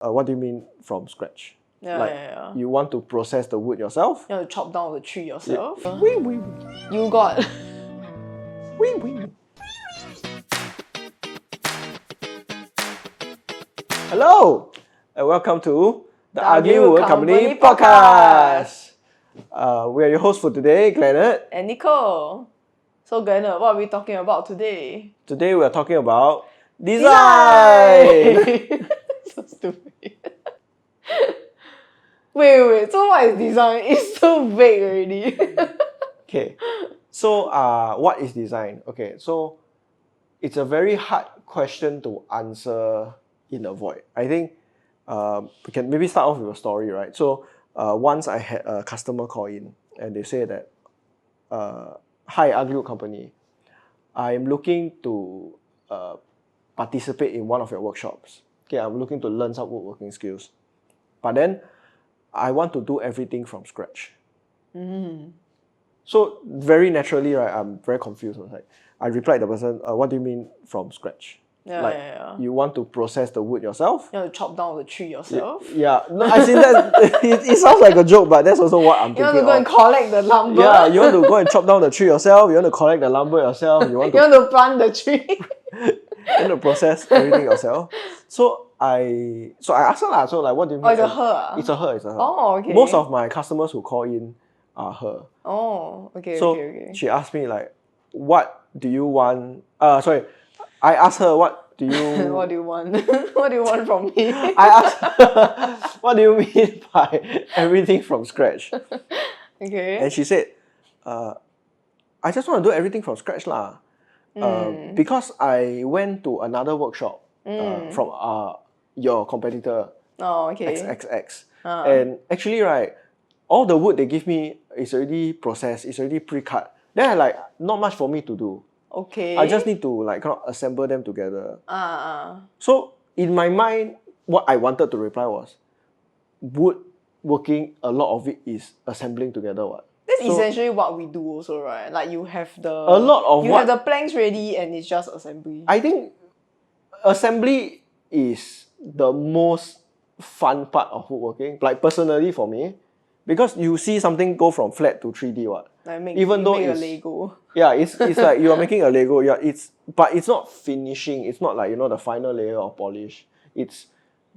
What do you mean from scratch? Yeah. You want to process the wood yourself? You want to chop down the tree yourself? Wiwiwi. You got... Wiwiwi. Hello, and welcome to the Ugly Wood Company podcast. We are your hosts for today, Glennard and Nicole. So Glennard, what are we talking about today? Today we are talking about design. So stupid. Wait. So what is design? It's so vague already. Okay, so what is design? Okay, so it's a very hard question to answer in a void. I think we can maybe start off with a story, right? So once I had a customer call in and they say that, hi, Ugly Wood Company, I'm looking to participate in one of your workshops. Okay, I'm looking to learn some woodworking skills. But then I want to do everything from scratch. So very naturally, right, I'm very confused. I replied the person, what do you mean from scratch? You want to process the wood yourself? You want to chop down the tree yourself? Yeah. No, I see that it sounds like a joke, but that's also what I'm thinking of. You want to go and collect the lumber? Yeah, you want to go and chop down the tree yourself, you want to collect the lumber yourself, you want to plant the tree. You want to process everything yourself. So I asked her, so like, what do you mean? Oh, it's a her? It's a her. Oh, okay. Most of my customers who call in are her. Oh, okay. So she asked me like, what do you want? I asked her, what do you... What do you want? What do you want from me? I asked her, what do you mean by everything from scratch? Okay. And she said, I just want to do everything from scratch lah. Because I went to another workshop from your competitor, XXX. And actually, right, all the wood they give me is already processed, it's already pre-cut. Then not much for me to do. Okay. I just need to kind of assemble them together. So in my mind, what I wanted to reply was, woodworking, a lot of it is assembling together. That's essentially what we do also, right? Like you have the have the planks ready and it's just assembly. I think assembly is the most fun part of woodworking. Like personally for me, because you see something go from flat to 3D, Even though it's a Lego. Yeah, it's like you are making a Lego. Yeah, but it's not finishing. It's not like the final layer of polish.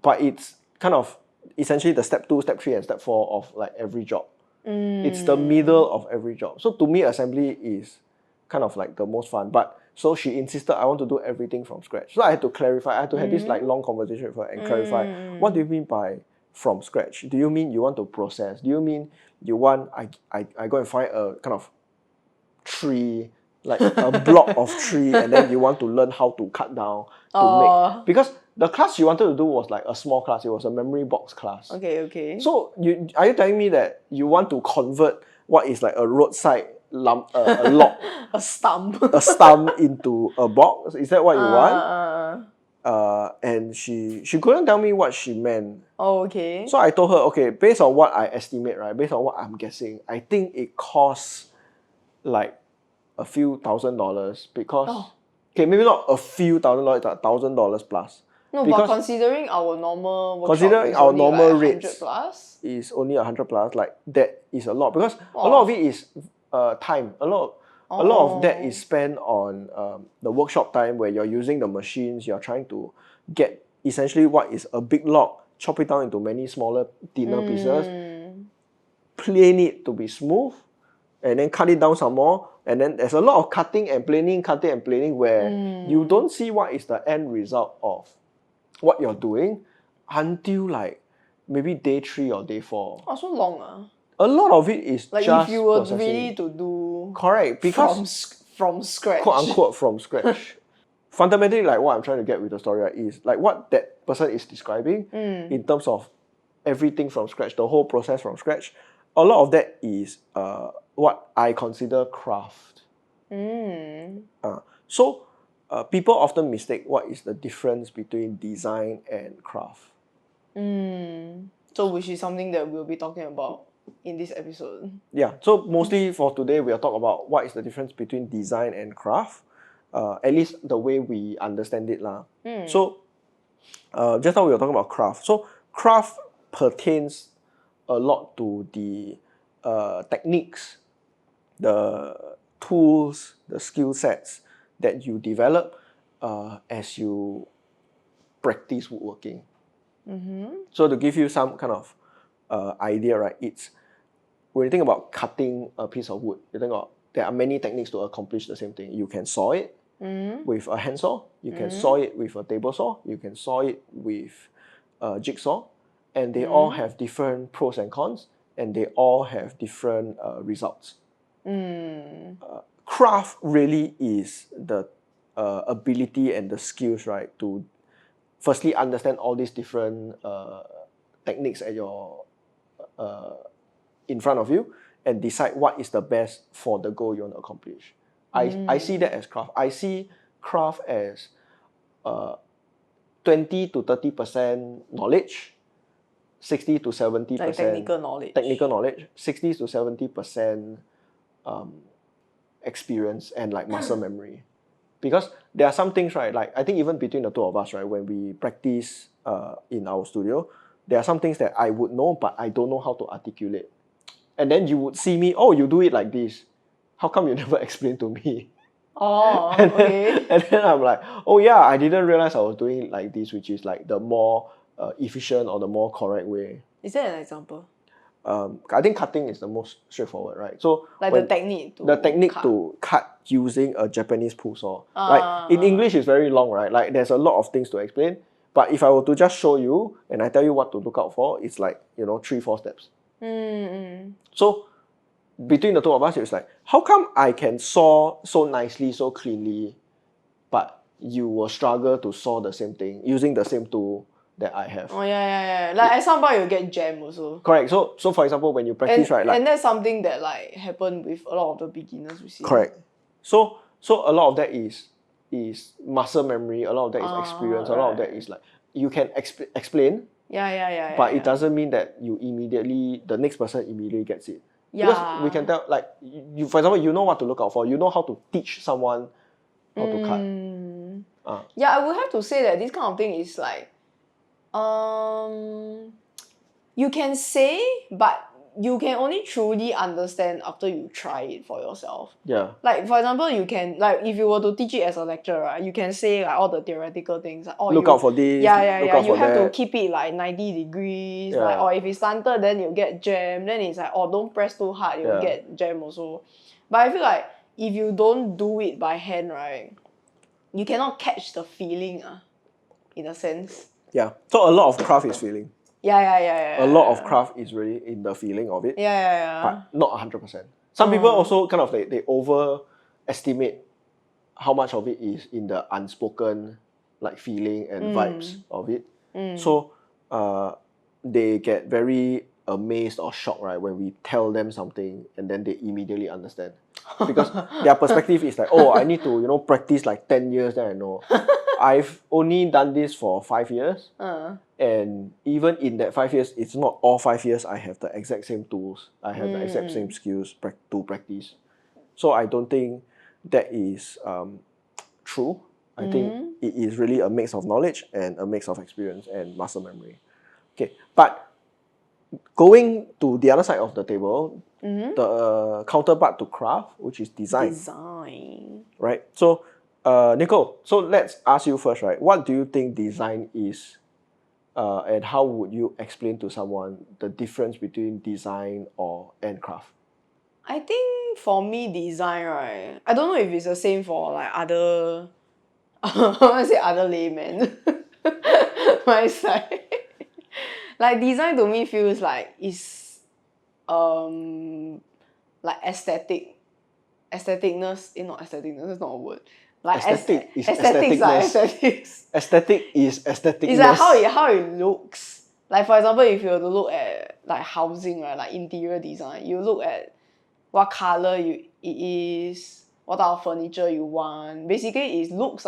But it's kind of essentially the step 2, step 3, and step 4 of like every job. It's the middle of every job. So to me, assembly is kind of like the most fun. But so she insisted I want to do everything from scratch. So I had to clarify. I had to have this like long conversation with her and clarify, what do you mean by from scratch? Do you mean you want to process? Do you mean you want I go and find a kind of tree, like a block of tree, and then you want to learn how to cut down to make? Because the class she wanted to do was like a small class. It was a memory box class. Okay. So are you telling me that you want to convert what is like a roadside a log, a stump into a box? Is that what you want? And she couldn't tell me what she meant. Oh, okay. So I told her, okay, based on what I estimate, right, based on what I'm guessing, I think it costs like a few $1,000 because okay, maybe not a few $1,000, $1,000 plus. No, but considering our normal workshop, considering our normal rates plus is only 100 plus, like that is a lot because a lot of it is time. A lot of that is spent on the workshop time where you're using the machines, you're trying to get essentially what is a big log, chop it down into many smaller, thinner pieces, plane it to be smooth, and then cut it down some more. And then there's a lot of cutting and planing where you don't see what is the end result of what you're doing until like maybe day 3 or day 4. Oh, so long. A lot of it is like just if you were processing. really to do correct, because from scratch, quote unquote from scratch. Fundamentally, like what I'm trying to get with the story is like what that person is describing in terms of everything from scratch, the whole process from scratch. A lot of that is what I consider craft. So people often mistake what is the difference between design and craft. So which is something that we'll be talking about in this episode. Yeah, so mostly for today, we'll talk about what is the difference between design and craft, at least the way we understand it. So just now we were talking about craft. So craft pertains a lot to the techniques, the tools, the skill sets that you develop as you practice woodworking. So to give you some kind of idea, right? It's when you think about cutting a piece of wood, you think about there are many techniques to accomplish the same thing. You can saw it with a handsaw, you can saw it with a table saw, you can saw it with a jigsaw, and they all have different pros and cons, and they all have different results. Craft really is the ability and the skills, right, to firstly understand all these different techniques at your in front of you and decide what is the best for the goal you want to accomplish. I see that as craft. I see craft as 20 to 30% knowledge, 60 to 70% like technical knowledge, 60 to 70% experience and like muscle memory. Because there are some things, right, like I think even between the two of us, right, when we practice in our studio, there are some things that I would know, but I don't know how to articulate. And then you would see me, oh, you do it like this. How come you never explain to me? Oh, okay. And then I'm like, oh yeah, I didn't realize I was doing it like this, which is like the more efficient or the more correct way. Is there an example? I think cutting is the most straightforward, right? So like the technique to cut using a Japanese pull saw. Like in English, it's very long, right? Like there's a lot of things to explain. But if I were to just show you and I tell you what to look out for, it's like 3-4 steps. So between the two of us, it's like, how come I can saw so nicely, so cleanly, but you will struggle to saw the same thing using the same tool that I have? Oh yeah. Like at some point you get jam also. Correct. So for example, when you practice, right? Like, and that's something that like happen with a lot of the beginners we see. Correct. So a lot of that is muscle memory. A lot of that is experience. A lot of that is like you can explain. Yeah. But it doesn't mean that the next person immediately gets it. Yeah. Because we can tell, like, you, for example, you know what to look out for. You know how to teach someone how to cut. Yeah, I would have to say that this kind of thing is like, you can say, but you can only truly understand after you try it for yourself. Yeah. Like for example, you can, like if you were to teach it as a lecturer, right, you can say like all the theoretical things. Like, look out for this. Yeah. You have to keep it like 90 degrees. Yeah. Like, or if it's slanted, then you get jam. Then it's like, oh, don't press too hard, you'll get jam also. But I feel like if you don't do it by hand, right, you cannot catch the feeling, in a sense. Yeah. So a lot of craft is feeling. Yeah. A lot of craft is really in the feeling of it. Yeah. But not 100%. Some people also kind of they overestimate how much of it is in the unspoken like feeling and vibes of it. So they get very amazed or shocked, right, when we tell them something and then they immediately understand. Because their perspective is like, oh, I need to, practice like 10 years, then I know. I've only done this for 5 years. And even in that 5 years, it's not all 5 years I have the exact same tools. I have the exact same skills to practice. So I don't think that is true. I think it is really a mix of knowledge and a mix of experience and muscle memory. Okay, but going to the other side of the table, the counterpart to craft, which is design. Right? So, Nicole, so let's ask you first, right? What do you think design is? And how would you explain to someone the difference between design and craft? I think for me, design, right? I don't know if it's the same for like other, I want to say other laymen. My side. Like design to me feels like it's like aestheticness. Not aestheticness, that's not a word. Like aesthetic is aesthetics. Aesthetic is aestheticness. It's like how it looks. Like for example, if you were to look at like housing, right, like interior design, you look at what color it is, what type of furniture you want. Basically, it's looks.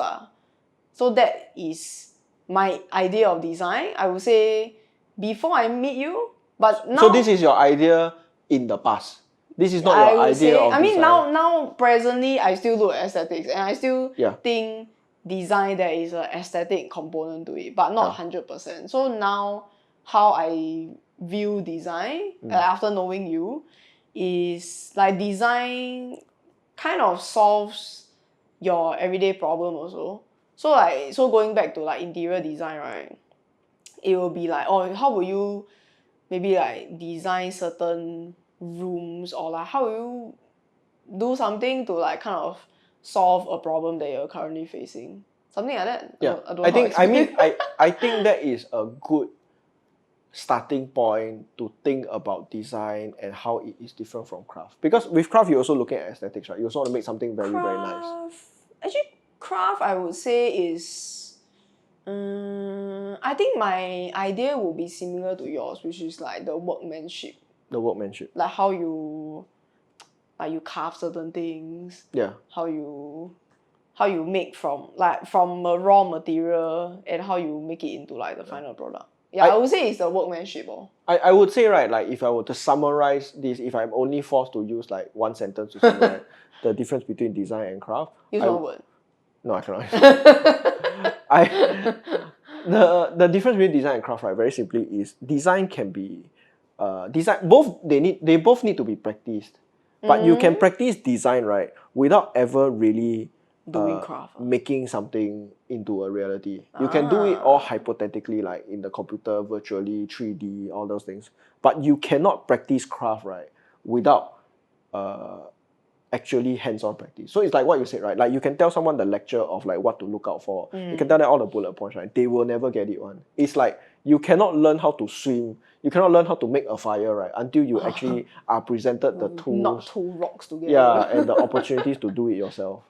So that is my idea of design. I would say before I meet you, but now. So this is your idea in the past. This is not your idea of design. I mean, now presently, I still look at aesthetics, and I still think design there is an aesthetic component to it, but not 100%. So now, how I view design after knowing you is like design kind of solves your everyday problem also. So going back to like interior design, right? It will be like, oh, how will you maybe like design certain rooms, or like how will you do something to like kind of solve a problem that you're currently facing. Something like that. Yeah, I don't know how to explain. I think that is a good starting point to think about design and how it is different from craft. Because with craft, you're also looking at aesthetics, right? You also want to make something very, very nice. Actually, craft, I would say is, I think my idea will be similar to yours, which is like the workmanship. The workmanship. Like how you carve certain things. Yeah. How you make from a raw material and how you make it into like the final product. Yeah, I would say it's the workmanship. I would say, right, like if I were to summarize this, if I'm only forced to use like one sentence to summarize the difference between design and craft. Use one word. No, I cannot. The difference between design and craft, right, very simply is design can be they both need to be practiced. But you can practice design, right, without ever really doing craft. Making something into a reality. You can do it all hypothetically, like in the computer, virtually, 3D, all those things. But you cannot practice craft, right, without actually hands-on practice. So it's like what you said, right? Like you can tell someone the lecture of like what to look out for. You can tell them all the bullet points, right? They will never get it one. It's like you cannot learn how to swim. You cannot learn how to make a fire, right? Until you actually are presented the tools. Knock two rocks together. Yeah, and the opportunities to do it yourself.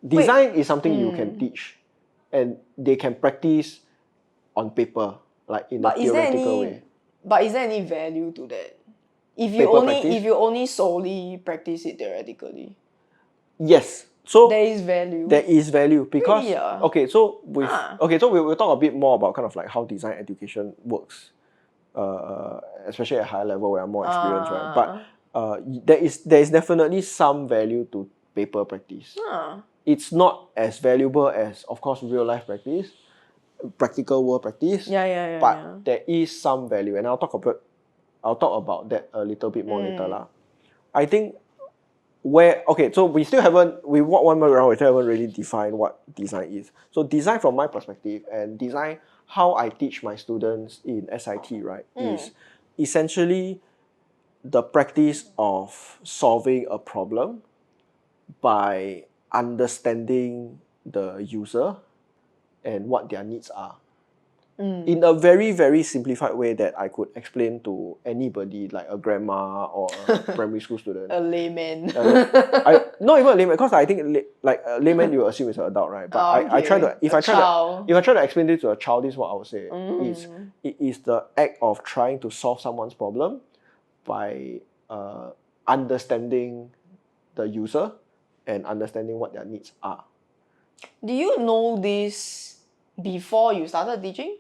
Design is something you can teach, and they can practice on paper, like in a theoretical way. But is there any value to that? If you only solely practice it theoretically. Yes. So there is value. There is value because really, yeah? so we'll talk a bit more about kind of like how design education works, especially at higher level where I'm more experienced, right? But there is definitely some value to paper practice. It's not as valuable as, of course, real life practice, practical world practice. But there is some value, and I'll talk about that a little bit more later lah. I think so we walk one more round, we still haven't really defined what design is. So design from my perspective, and design how I teach my students in SIT, right, is essentially the practice of solving a problem by understanding the user and what their needs are. In a very, very simplified way that I could explain to anybody, like a grandma or a primary school student. A layman. Not even a layman, because I think like a layman you assume is an adult, right? But I try to if I try to explain this to a child, this is what I would say. It is the act of trying to solve someone's problem by understanding the user and understanding what their needs are. Do you know this before you started teaching?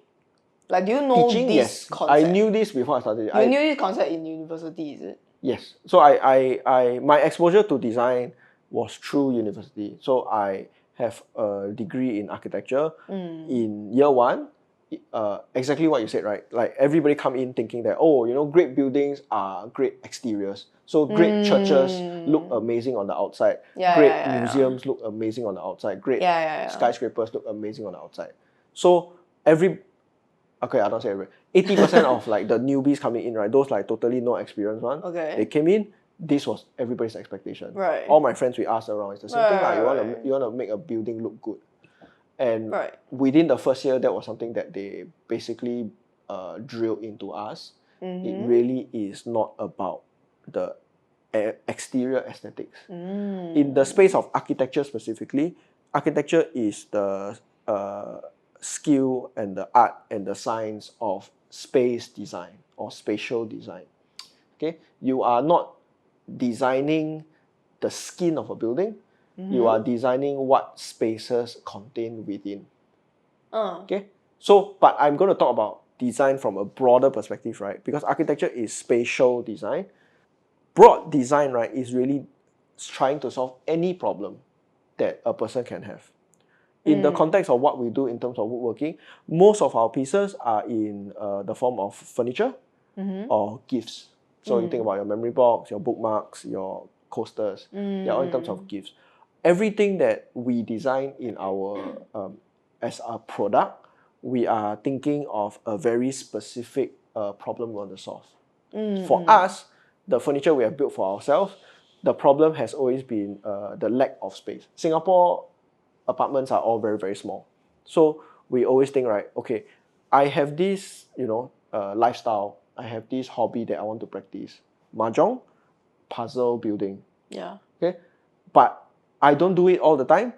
Like, do you know teaching, this yes. concept? I knew this before I started. You knew this concept in university, is it? Yes. So I my exposure to design was through university. So I have a degree in architecture in year one. Exactly what you said, right? Like everybody come in thinking that, great buildings are great exteriors. So great churches look amazing on the outside. Great museums look amazing on the outside. Great skyscrapers look amazing on the outside. So I don't say everybody. 80% of like the newbies coming in, right? Those like totally no experience one. They came in. This was everybody's expectation. Right. All my friends we asked around, it's the same thing. You want to make a building look good. And within the first year, that was something that they basically drilled into us. It really is not about the exterior aesthetics. In the space of architecture specifically, architecture is the skill and the art and the science of space design or spatial design. Okay, you are not designing the skin of a building. You are designing what spaces contain within. Okay, so but I'm going to talk about design from a broader perspective, right? Because architecture is spatial design. Broad design, right, is really trying to solve any problem that a person can have. In the context of what we do in terms of woodworking, most of our pieces are in the form of furniture or gifts. So you think about your memory box, your bookmarks, your coasters. They're all in terms of gifts. Everything that we design in our as a product, we are thinking of a very specific problem we want to solve. For us, the furniture we have built for ourselves, the problem has always been the lack of space. Singapore apartments are all very, very small. So we always think, right, okay, I have this, lifestyle, I have this hobby that I want to practice. Mahjong, puzzle building. Yeah. Okay? But I don't do it all the time,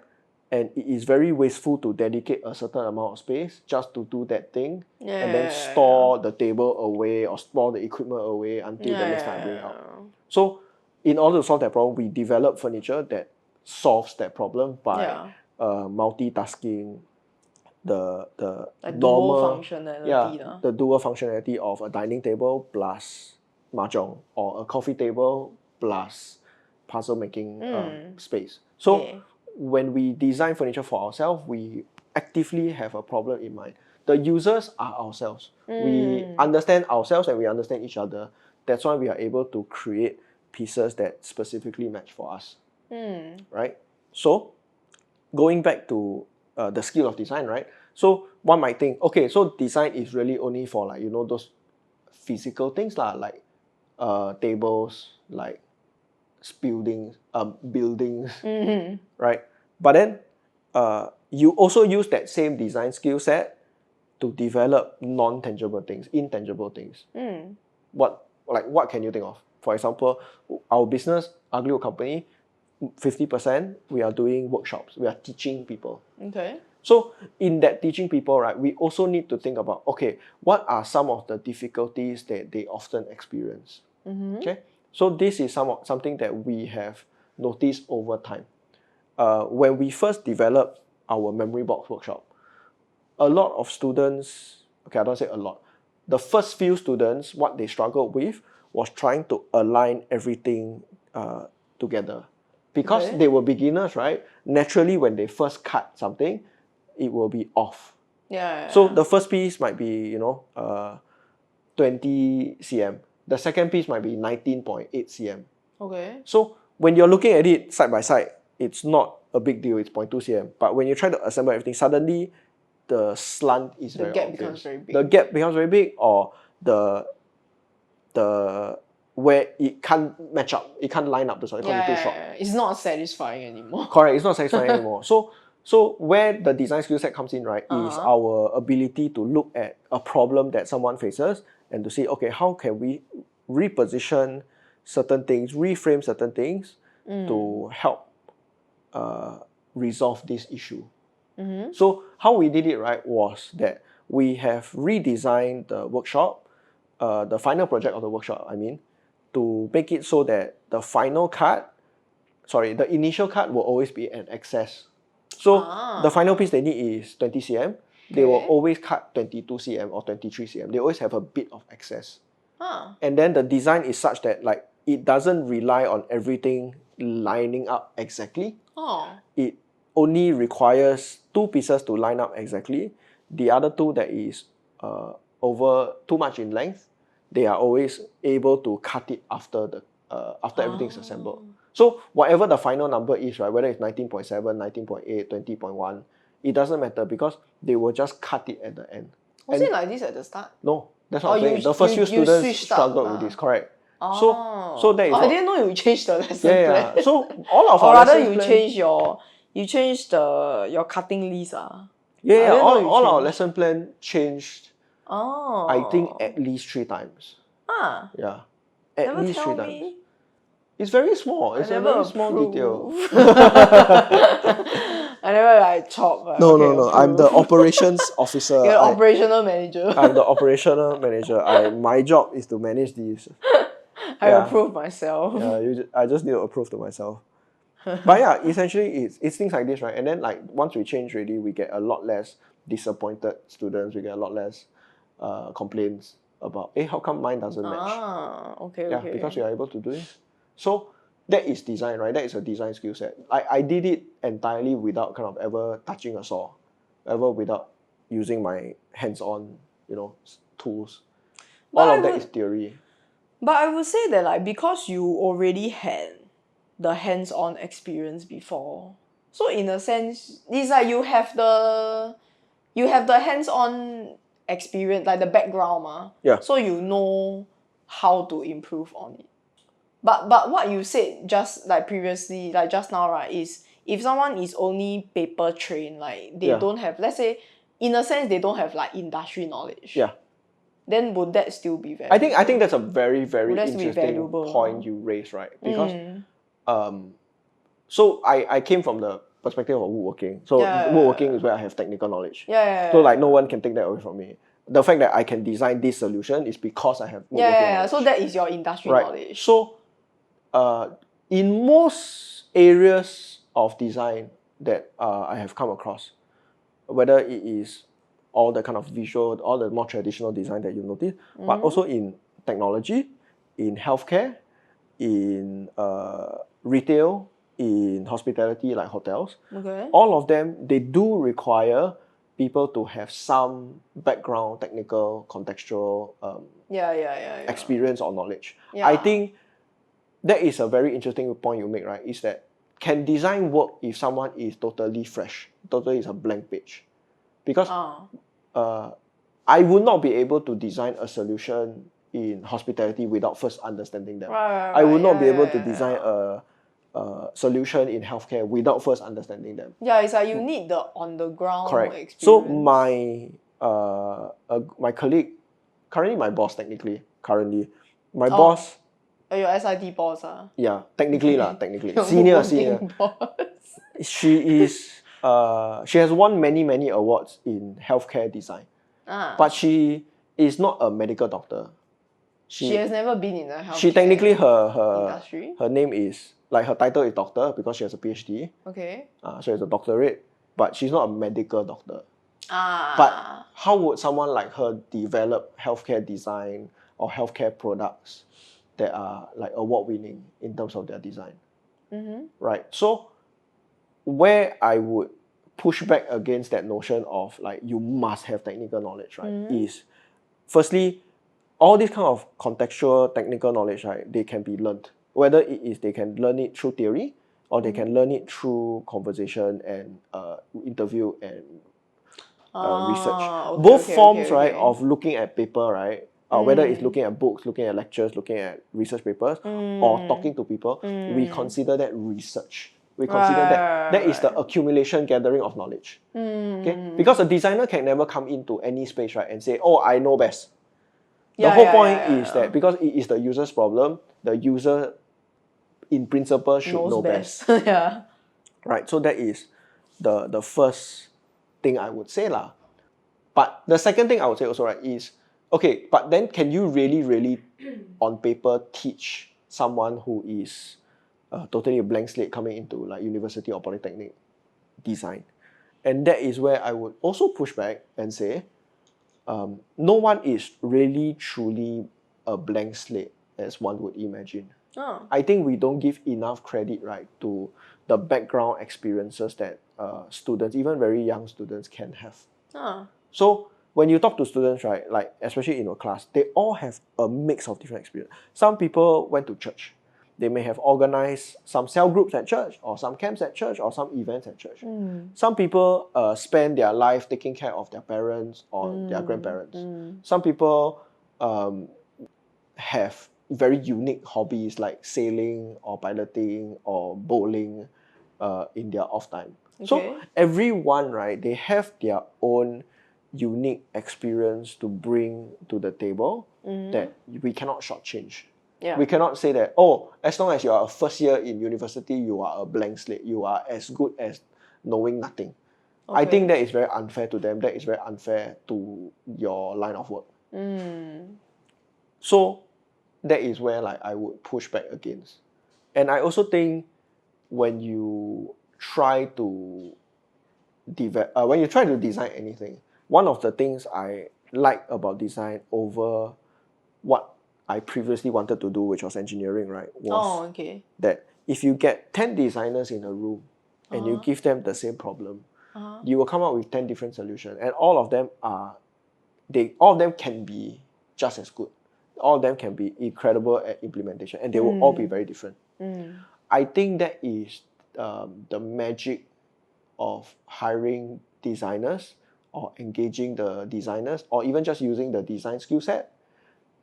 and it is very wasteful to dedicate a certain amount of space just to do that thing and then store the table away or store the equipment away until the next time I bring it out. So in order to solve that problem, we develop furniture that solves that problem by multitasking, the Like normal dual functionality. the dual functionality of a dining table plus mahjong or a coffee table plus puzzle making space. So when we design furniture for ourselves, we actively have a problem in mind. The users are ourselves. We understand ourselves and we understand each other. That's why we are able to create pieces that specifically match for us. Right? So going back to the skill of design, right? So one might think, okay, so design is really only for like, those physical things like tables, like buildings, right? But then you also use that same design skill set to develop non-tangible things, intangible things. What can you think of? For example, our business, Ugly Wood Company, 50% we are doing workshops. We are teaching people. Okay. So in that teaching people, right, we also need to think about, okay, what are some of the difficulties that they often experience? Okay. So this is something that we have noticed over time. When we first developed our memory box workshop, a lot of students, okay, I don't say a lot, the first few students, what they struggled with was trying to align everything together. Because they were beginners, right? Naturally, when they first cut something, it will be off. So the first piece might be, 20 cm. The second piece might be 19.8 cm. Okay. So when you're looking at it side by side, it's not a big deal. It's 0.2 cm. But when you try to assemble everything, suddenly the slant is very obvious. The gap becomes very big. The gap becomes very big, or the where it can't match up, it can't line up, because it's too short. It's not satisfying anymore. Correct, it's not satisfying anymore. So where the design skill set comes in, right, is our ability to look at a problem that someone faces and to say, okay, how can we reposition certain things, reframe certain things to help resolve this issue. So how we did it, right, was that we have redesigned the workshop, the final project of the workshop, to make it so that the initial cut will always be an excess. So the final piece they need is 20 cm. They will always cut 22 cm or 23 cm. They always have a bit of excess. And then the design is such that like it doesn't rely on everything lining up exactly. It only requires two pieces to line up exactly. The other two that is over too much in length, they are always able to cut it after everything is assembled. So whatever the final number is, right, whether it's 19.7, 19.8, 20.1, it doesn't matter because they will just cut it at the end. Was it like this at the start? No, that's what I'm saying. The first few students struggled with this, correct? So that is I didn't know you changed the lesson plan. Yeah. So all of or our rather lesson plan, you changed your cutting list. All our lesson plan changed. I think at least 3 times. Yeah. At least 3 times. It's very small. It's a very small detail. I never chop. No. I'm the operations officer. You're operational manager. I'm the operational manager. My job is to manage these. I approve myself. Yeah, I just need to approve to myself. But yeah, essentially it's things like this, right? And then like once we change already, we get a lot less disappointed students. We get a lot less complaints about, how come mine doesn't match? Okay. Because we are able to do it. So that is design, right? That is a design skill set. I did it entirely without kind of ever touching a saw, ever without using my hands-on, tools. All of that is theory. But I would say that like because you already had the hands-on experience before, so in a sense, it's like you have the hands-on experience, like the background, Yeah. so you know how to improve on it. But what you said just like previously, like just now, right, is if someone is only paper trained, like they Yeah. don't have, let's say, in a sense, they don't have like industry knowledge. Yeah. Then would that still be valuable? I think that's a very, very Would that still be interesting valuable? point you raised, right? Because so I came from the perspective of woodworking. So woodworking is where I have technical knowledge. Yeah. So like no one can take that away from me. The fact that I can design this solution is because I have woodworking knowledge. So that is your industry knowledge. So in most areas of design that I have come across, whether it is all the kind of visual, all the more traditional design that you notice, but also in technology, in healthcare, in retail, in hospitality like hotels, all of them, they do require people to have some background, technical, contextual experience or knowledge. I think that is a very interesting point you make, right? Is that can design work if someone is totally fresh, totally is a blank page? Because I would not be able to design a solution in hospitality without first understanding them. I would not be able to design a solution in healthcare without first understanding them. Yeah, it's like you need the on the ground experience. So my my colleague, currently my boss technically, my boss. Your SIT boss Yeah, technically senior. Boss. She is she has won many awards in healthcare design. But she is not a medical doctor. She has never been in the healthcare She technically industry. her name is like her title is doctor because she has a PhD. Okay. She has a doctorate, but she's not a medical doctor. But how would someone like her develop healthcare design or healthcare products that are like award winning in terms of their design? Right. So where I would push back against that notion of like you must have technical knowledge, right? Is firstly, all this kind of contextual technical knowledge, right? They can be learned. Whether it is they can learn it through theory or they can learn it through conversation and interview and research. Both forms, right, of looking at paper, right? Whether it's looking at books, looking at lectures, looking at research papers, or talking to people, we consider that research. We consider that is the accumulation, gathering of knowledge. Okay? Because a designer can never come into any space, right, and say, oh, I know best. The whole point is that because it is the user's problem, the user in principle should know best. Right? So that is the first thing I would say lah. But the second thing I would say also, right, is okay, but then can you really on paper teach someone who is totally a blank slate coming into like university or polytechnic design? And that is where I would also push back and say no one is really truly a blank slate as one would imagine. I think we don't give enough credit, right, to the background experiences that students, even very young students, can have. So when you talk to students, right, like especially in your class, they all have a mix of different experience. Some people went to church. They may have organized some cell groups at church or some camps at church or some events at church. Some people spend their life taking care of their parents or their grandparents. Some people have very unique hobbies like sailing or piloting or bowling in their off time. So everyone, right, they have their own unique experience to bring to the table that we cannot shortchange. We cannot say that, oh, as long as you are a first year in university, you are a blank slate. You are as good as knowing nothing. I think that is very unfair to them. That is very unfair to your line of work. So that is where like I would push back against. And I also think when you try to design anything, one of the things I like about design over what I previously wanted to do, which was engineering, right, was that if you get 10 designers in a room and you give them the same problem, you will come up with 10 different solutions, and all of them can be just as good. All of them can be incredible at implementation, and they will all be very different. I think that is the magic of hiring designers or engaging the designers or even just using the design skill set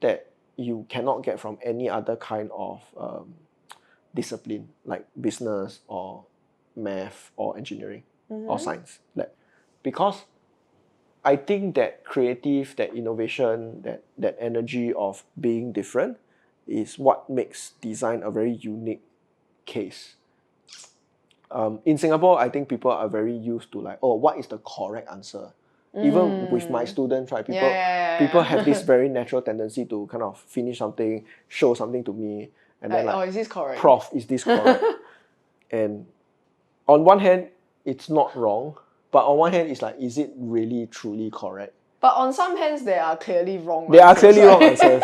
that you cannot get from any other kind of discipline like business or math or engineering or science. Because I think that creative, that innovation, that energy of being different is what makes design a very unique case. In Singapore, I think people are very used to like, oh, what is the correct answer? Even with my students, right? People have this very natural tendency to kind of finish something, show something to me, and then like, oh, is this correct? Prof, is this correct? And on one hand, it's not wrong, but on one hand, it's like, is it really truly correct? But on some hands, there are clearly wrong There are answers, clearly wrong answers.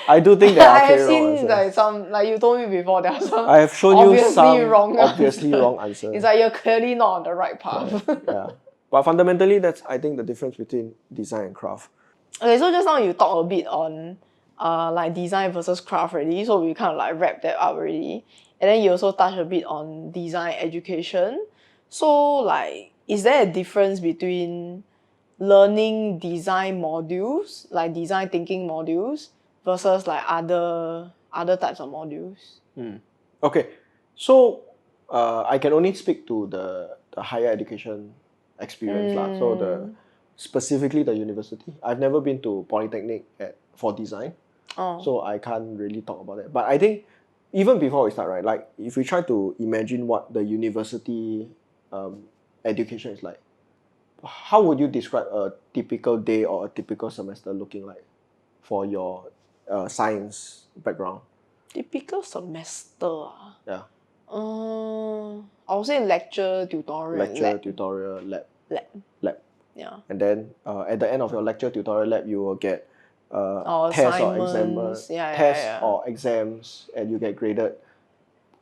I do think there are I have clearly wrong seen answers. like some, like you told me before, there are some I have shown you obviously some wrong obviously answers. wrong answers. It's like you're clearly not on the right path. Yeah. But fundamentally, that's, I think, the difference between design and craft. Okay, so just now you talked a bit on like design versus craft already, so we kind of like wrap that up already. And then you also touched a bit on design education. So like, is there a difference between learning design modules, like design thinking modules, versus like other types of modules? Okay, so I can only speak to the higher education experience lah. So specifically the university. I've never been to Polytechnic for design, so I can't really talk about it. But I think even before we start, right, like if we try to imagine what the university education is like, how would you describe a typical day or a typical semester looking like for your science background? Typical semester. Yeah. I would say lecture, tutorial, tutorial, lab. Yeah. And then at the end of your lecture, tutorial, lab, you will get assignments, tests or exams, and you get graded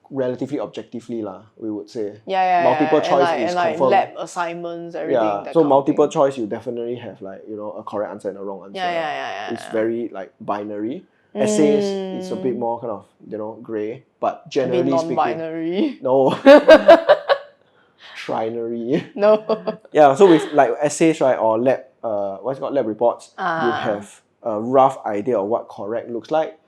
relatively objectively lah, we would say. Multiple choice is and confirmed. lab assignments, everything. Yeah, so multiple choice, you definitely have like, you know, a correct answer and a wrong answer. It's very like binary. Essays, it's a bit more kind of, you know, grey, but generally speaking, non-binary. No. Trinary. No. Yeah, so with like essays, right, or lab, what's it called, lab reports, you have a rough idea of what correct looks like.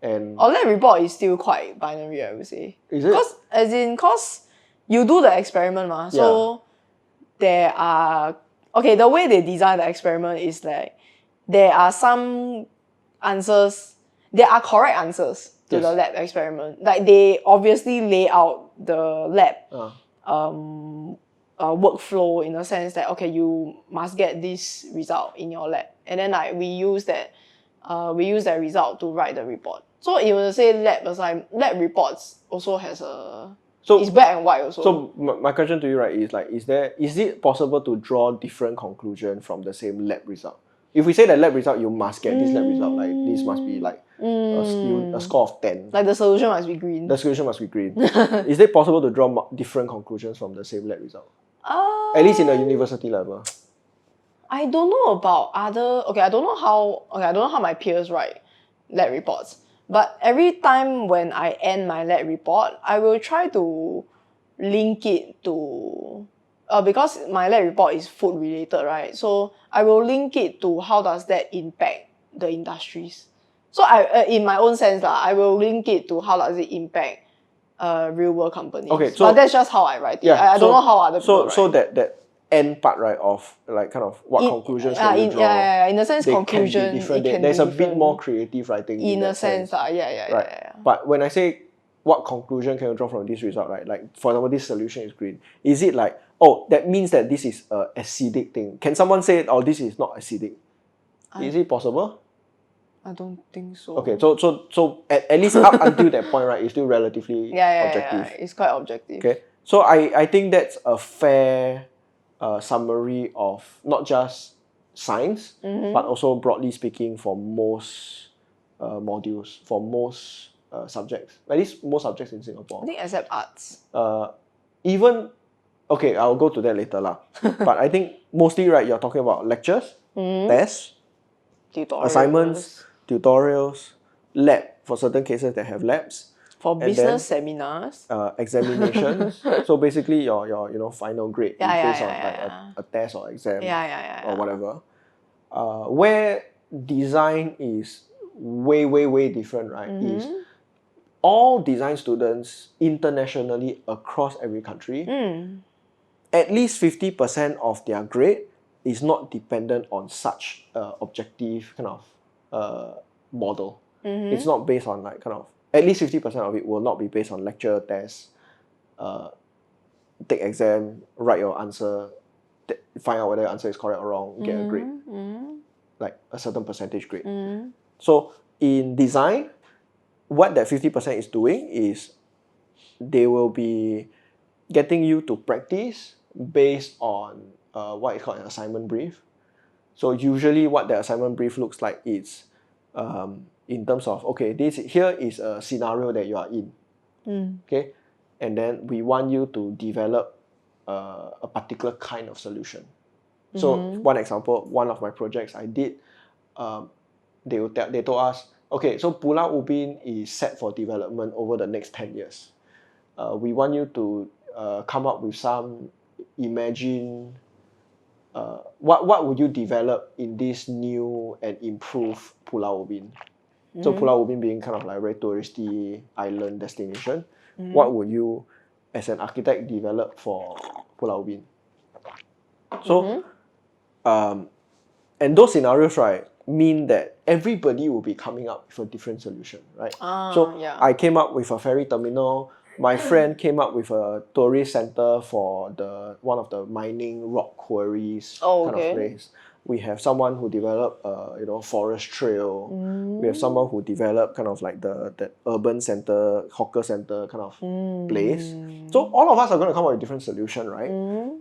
And lab report is still quite binary, I would say. Is it? Cause you do the experiment, so there are, okay, the way they design the experiment is like, there are some answers, there are correct answers to the lab experiment. Like they obviously lay out the lab workflow in a sense that, okay, you must get this result in your lab, and then like we use that result to write the report. So it will say lab reports also has it's black and white also. So my question to you, right, is like, is it possible to draw different conclusion from the same lab result? If we say that lab result, you must get this lab result, like this must be like a score of 10. Like the solution must be green. The solution must be green. Is it possible to draw different conclusions from the same lab result? At least in a university level. I don't know about other. I don't know how my peers write lab reports. But every time when I end my lab report, I will try to link it to because my lab report is food related, right? So I will link it to how does that impact the industries. So I, in my own sense, I will link it to how does it impact real world companies. Okay, so but that's just how I write it. I don't know how other people write. So that end part, right, of like kind of what conclusions can you draw? Yeah, in a sense, conclusion can be different. It can There's be a bit more creative writing in a sense. Yeah. But when I say what conclusion can you draw from this result, right? Like for example, this solution is green. Is it like, oh, that means that this is a acidic thing? Can someone say, oh, this is not acidic? Is it possible? I don't think so. Okay, so at least up until that point, right, it's still relatively objective. Yeah, it's quite objective. Okay, so I think that's a fair summary of not just science, but also broadly speaking for most modules, for most subjects. At least most subjects in Singapore. I think except arts. Even okay, I'll go to that later lah. But I think mostly right, you're talking about lectures, tests, Tutorials. assignments, tutorials, lab for certain cases that have labs. For and business seminars. Examinations. So basically your final grade is based on a test or exam or whatever. Where design is way different, right? Is all design students internationally across every country, at least 50% of their grade is not dependent on such objective kind of model. It's not based on like kind of, at least 50% of it will not be based on lecture, tests, take exam, write your answer, find out whether your answer is correct or wrong, get a grade, like a certain percentage grade. So in design, what that 50% is doing is they will be getting you to practice based on what is called an assignment brief. So usually what the assignment brief looks like is in terms of, okay, here is a scenario that you are in, okay, and then we want you to develop a particular kind of solution. So one example, one of my projects I did, they told us, okay, so Pulau Ubin is set for development over the next 10 years. We want you to come up with some what would you develop in this new and improved Pulau Ubin? So Pulau Ubin being kind of like a very touristy island destination. What would you, as an architect, develop for Pulau Ubin? So, and those scenarios, right, mean that everybody will be coming up with a different solution, right? I came up with a ferry terminal. My friend came up with a tourist center for one of the mining rock quarries kind of place. We have someone who developed forest trail. We have someone who developed kind of like the urban center, hawker center kind of place. So all of us are going to come up with a different solution, right?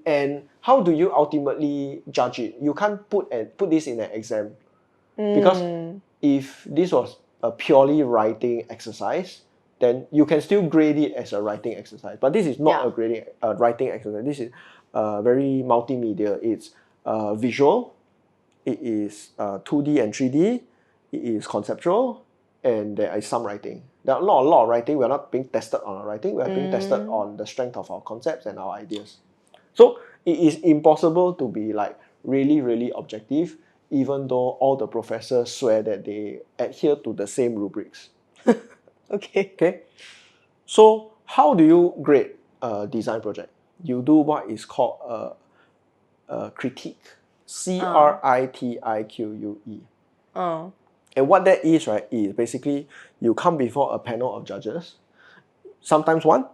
And how do you ultimately judge it? You can't put this in an exam. Because if this was a purely writing exercise, then you can still grade it as a writing exercise. But this is not a writing exercise. This is very multimedia. It's visual, it is 2D and 3D, it is conceptual, and there is some writing. There are not a lot of writing. We're not being tested on our writing. We're being tested on the strength of our concepts and our ideas. So it is impossible to be like really objective, even though all the professors swear that they adhere to the same rubrics. Okay. So how do you grade a design project? You do what is called a critique. CRITIQUE. And what that is, right, is basically you come before a panel of judges. Sometimes one,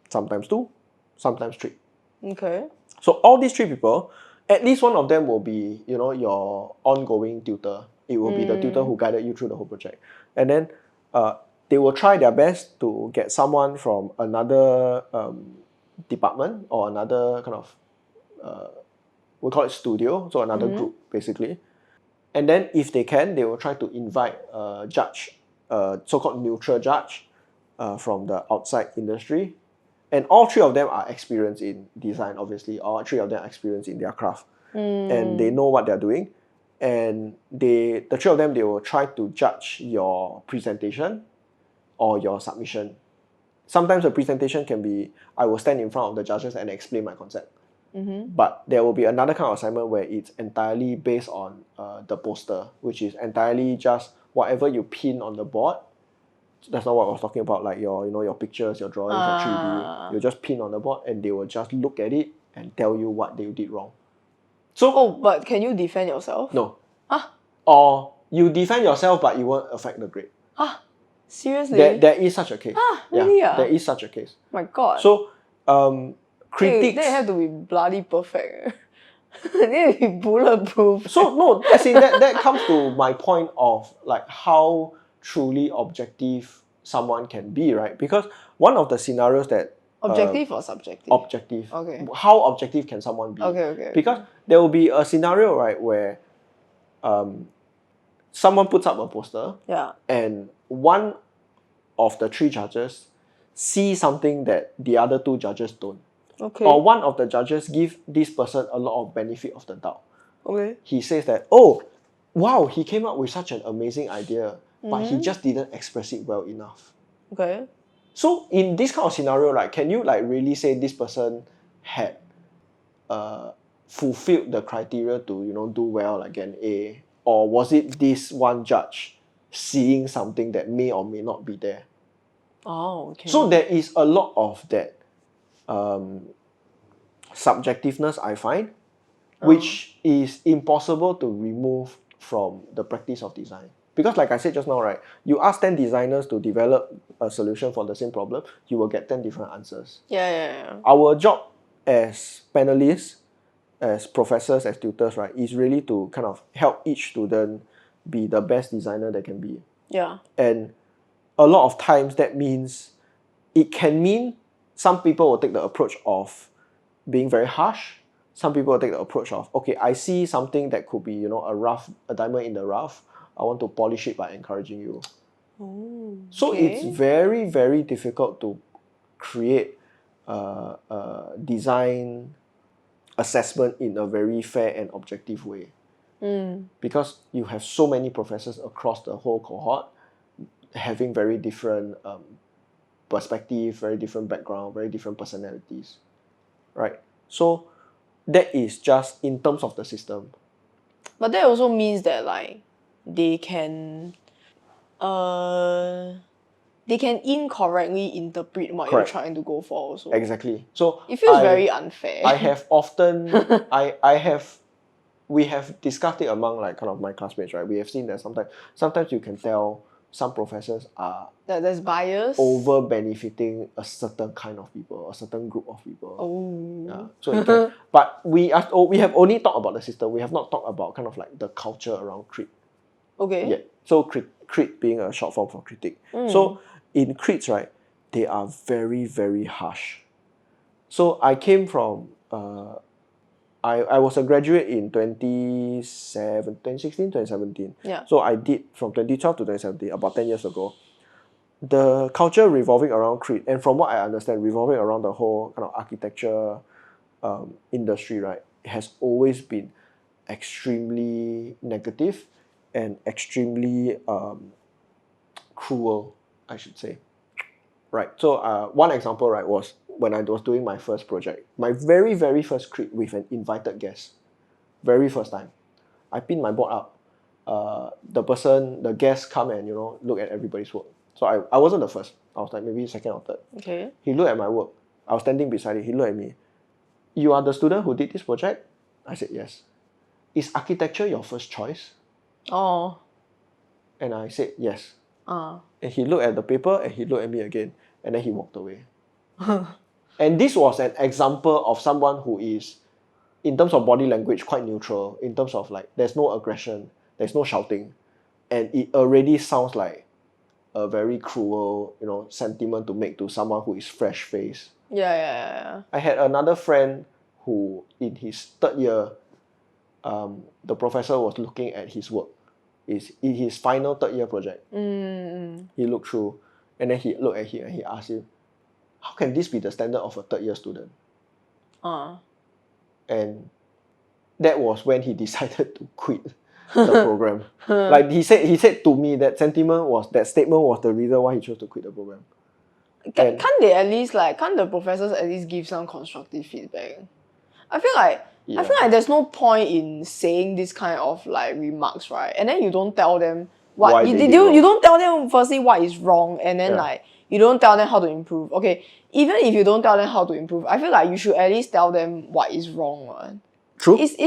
sometimes two, sometimes three. Okay. So all these three people, at least one of them will be, your ongoing tutor. It will be the tutor who guided you through the whole project. And then they will try their best to get someone from another department or another kind of, we call it studio, so another group basically. And then if they can, they will try to invite a judge, so-called neutral judge from the outside industry. And all three of them are experienced in design, obviously. All three of them are experienced in their craft. And they know what they're doing. And the three of them, they will try to judge your presentation or your submission. Sometimes the presentation can be, I will stand in front of the judges and explain my concept. But there will be another kind of assignment where it's entirely based on the poster, which is entirely just whatever you pin on the board. That's not what I was talking about, like your pictures, your drawings, your 3D. You just pin on the board and they will just look at it and tell you what they did wrong. So, but can you defend yourself? No. Or you defend yourself, but it won't affect the grade. Seriously? There is such a case. Really? There is such a case. My God. So, critiques. They have to be bloody perfect. They have to be bulletproof. So no, that comes to my point of like how truly objective someone can be, right? Because one of the scenarios that objective or subjective? Objective. Okay. How objective can someone be? Okay. Because there will be a scenario, right, where someone puts up a poster, and one of the 3 judges see something that the other 2 judges don't. Okay. Or one of the judges give this person a lot of benefit of the doubt. Okay. He says that, oh, wow, he came up with such an amazing idea, but he just didn't express it well enough. Okay. So in this kind of scenario, right, can you like really say this person had fulfilled the criteria to, you know, do well, like an A, or was it this one judge seeing something that may or may not be there? Oh, okay. So there is a lot of that subjectiveness, I find, which is impossible to remove from the practice of design. Because like I said just now, right, you ask 10 designers to develop a solution for the same problem, you will get 10 different answers. Yeah. Our job as panelists, as professors, as tutors, right, is really to kind of help each student be the best designer they can be. Yeah. And a lot of times that means, it can mean some people will take the approach of being very harsh. Some people will take the approach of, okay, I see something that could be, you know, a diamond in the rough. I want to polish it by encouraging you. Oh, So okay. it's very, very difficult to create design assessment in a very fair and objective way. Because you have so many professors across the whole cohort having very different perspective, very different background, very different personalities, right? So that is just in terms of the system. But that also means that like they can incorrectly interpret what Correct. you're trying to go for also. Exactly. So It feels very unfair. I have often we have discussed it among like kind of my classmates, right? We have seen that sometimes you can tell some professors are There's bias. over benefiting a certain kind of people, a certain group of people. Oh. Yeah. So it can, but we have only talked about the system. We have not talked about kind of like the culture around crit. Okay. Yeah. So crit being a short form for critique. So in crits, right, they are very, very harsh. So I came from I was a graduate in 2016, 2017. Yeah. So I did from 2012 to 2017, about 10 years ago. The culture revolving around crit, and from what I understand, revolving around the whole kind of architecture industry, right, has always been extremely negative and extremely cruel, I should say. Right. So one example, right, was when I was doing my first project, my very, very first crit with an invited guest. Very first time. I pinned my board up. The guest come and, you know, look at everybody's work. So I wasn't the first. I was like maybe second or third. Okay. He looked at my work. I was standing beside him. He looked at me. You are the student who did this project? I said yes. Is architecture your first choice? Oh. And I said yes. Uh. And he looked at the paper and he looked at me again. And then he walked away. And this was an example of someone who is, in terms of body language, quite neutral. In terms of like, there's no aggression, there's no shouting. And it already sounds like a very cruel, you know, sentiment to make to someone who is fresh-faced. Yeah. I had another friend who, in his third year, the professor was looking at his work. Is in his final third year project. He looked through, and then he looked at him and he asked him, how can this be the standard of a third year student? And that was when he decided to quit the program. Like he said to me that statement was the reason why he chose to quit the program. Can't the professors at least give some constructive feedback? I feel like there's no point in saying this kind of like remarks, right? And then you don't tell them what you don't tell them firstly what is wrong, and then like you don't tell them how to improve. Okay, even if you don't tell them how to improve, I feel like you should at least tell them what is wrong, right? True. It's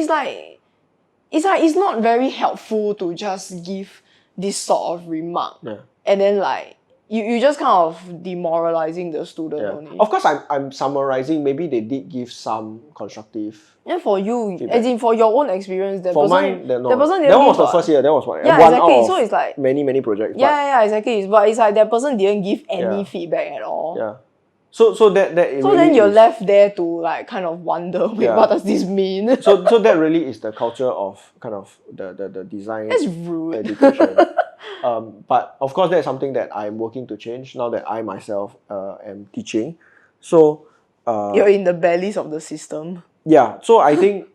not very helpful to just give this sort of remark, and then like you just kind of demoralizing the student only. Of course, I'm summarizing. Maybe they did give some constructive. Yeah, for you, feedback. as in for your own experience, that for person, mine, no. that person that was the first year. That was one. Yeah, one exactly. Out of so it's like many projects. Yeah, exactly. But it's like that person didn't give any feedback at all. Yeah. So that So really then you're left there to like kind of wonder, wait, what does this mean? so that really is the culture of kind of the design. That's rude. Education. But of course, that's something that I'm working to change now that I myself am teaching. So You're in the bellies of the system. yeah, so I think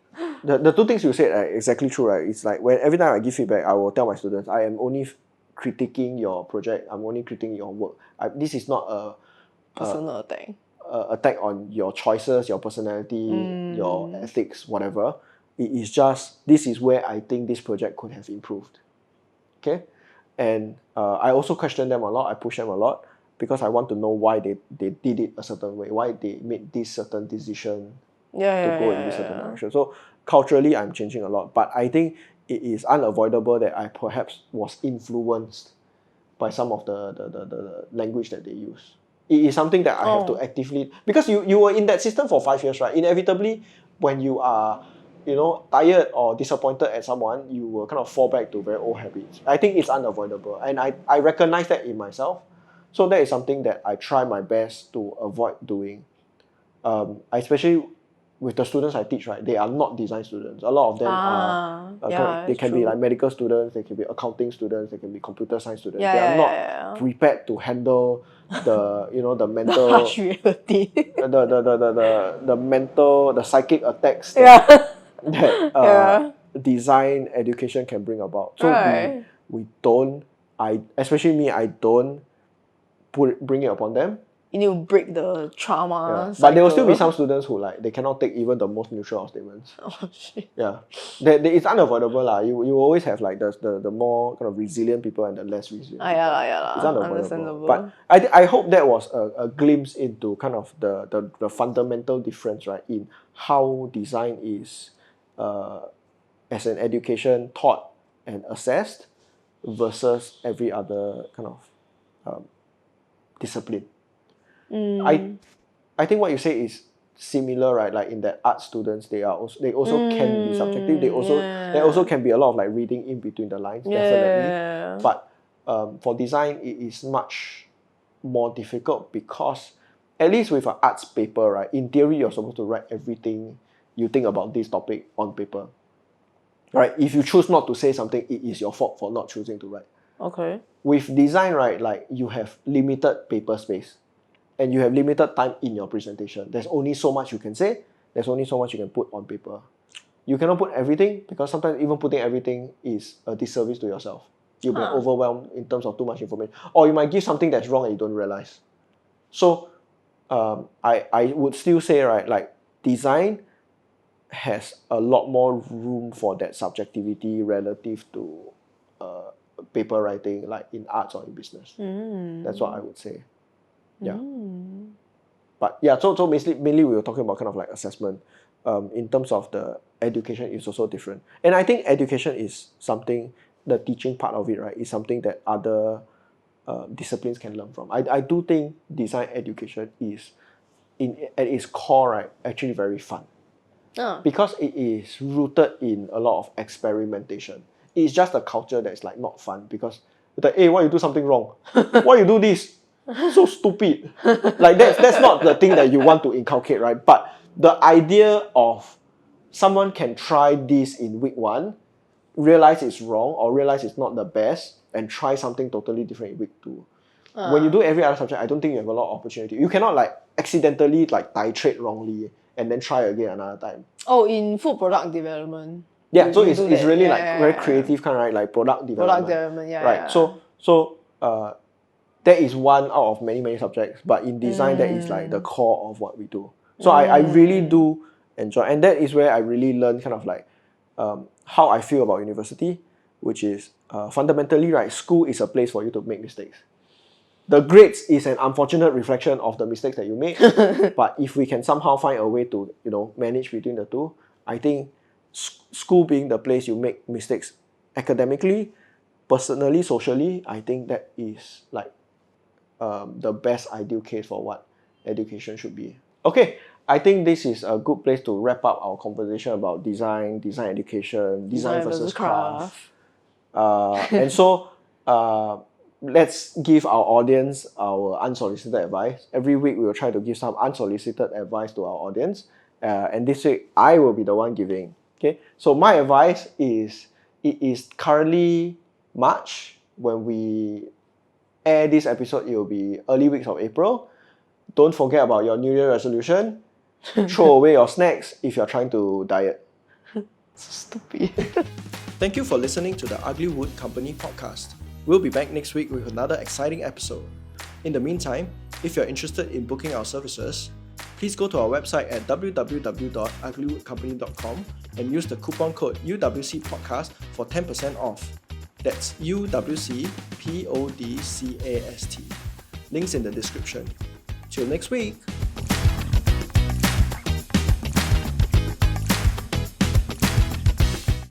the two things you said are exactly true, right? It's like when every time I give feedback, I will tell my students, I am only critiquing your project. I'm only critiquing your work. This is not a Personal attack. attack on your choices, your personality, your ethics, whatever. It is just this is where I think this project could have improved. Okay, and I also question them a lot. I push them a lot because I want to know why they did it a certain way, why they made this certain decision to go in this certain direction. So culturally, I'm changing a lot, but I think it is unavoidable that I perhaps was influenced by some of the language that they use. It is something that I have to actively, because you were in that system for 5 years, right? Inevitably, when you are tired or disappointed at someone, you will kind of fall back to very old habits. I think it's unavoidable, and I recognize that in myself. So that is something that I try my best to avoid doing. Especially with the students I teach, right? They are not design students. A lot of them are. They can be like medical students. They can be accounting students. They can be computer science students. They are not prepared to handle the mental, the harsh reality. the psychic attacks that design education can bring about. So we don't. Especially me, I don't bring it upon them. You need to break the trauma. But there will still be some students who they cannot take even the most neutral of statements. Oh shit. Yeah, it's unavoidable lah. You always have like the more kind of resilient people and the less resilient. Yeah. It's unavoidable. But I hope that was a glimpse into kind of the fundamental difference, right, in how design is as an education taught and assessed versus every other kind of discipline. I think what you say is similar, right? Like in that art students, they also can be subjective. They also can be a lot of like reading in between the lines, definitely. But for design, it is much more difficult because at least with an arts paper, right? In theory, you're supposed to write everything you think about this topic on paper, right? If you choose not to say something, it is your fault for not choosing to write. Okay. With design, right? Like you have limited paper space. And you have limited time in your presentation. There's only so much you can say. There's only so much you can put on paper. You cannot put everything because sometimes even putting everything is a disservice to yourself. You'll be overwhelmed in terms of too much information. Or you might give something that's wrong and you don't realize. So I would still say, right, like design has a lot more room for that subjectivity relative to paper writing, like in arts or in business. That's what I would say. Yeah. But yeah, so mainly we were talking about kind of like assessment. In terms of the education, is also different. And I think education is something, the teaching part of it, right, is something that other disciplines can learn from. I do think design education is, at its core, right, actually very fun. Because it is rooted in a lot of experimentation. It's just a culture that's like not fun because it's like, hey, why you do something wrong? Why you do this? So stupid. Like that's not the thing that you want to inculcate, right? But the idea of someone can try this in week 1, realize it's wrong or realize it's not the best, and try something totally different in week 2. When you do every other subject, I don't think you have a lot of opportunity. You cannot like accidentally like titrate wrongly and then try again another time. Oh, in food product development. Yeah, so it's really like very creative kind of, right? Like product development. Product development, yeah. Right. So that is one out of many subjects, but in design that is like the core of what we do. So I really do enjoy, and that is where I really learn kind of like how I feel about university, which is fundamentally, right, school is a place for you to make mistakes. The grades is an unfortunate reflection of the mistakes that you make, but if we can somehow find a way to manage between the two, I think school being the place you make mistakes academically, personally, socially, I think that is like the best ideal case for what education should be. Okay, I think this is a good place to wrap up our conversation about design education, design versus craft. And so let's give our audience our unsolicited advice. Every week we will try to give some unsolicited advice to our audience. And this week I will be the one giving. Okay, so my advice is, it is currently March. when we air this episode, it will be early weeks of April. Don't forget about your New Year resolution. Throw away your snacks if you're trying to diet. So stupid. Thank you for listening to the Ugly Wood Company podcast. We'll be back next week with another exciting episode. In the meantime, if you're interested in booking our services, please go to our website at www.uglywoodcompany.com and use the coupon code UWCPodcast for 10% off. That's UWCPODCAST. Links in the description. Till next week!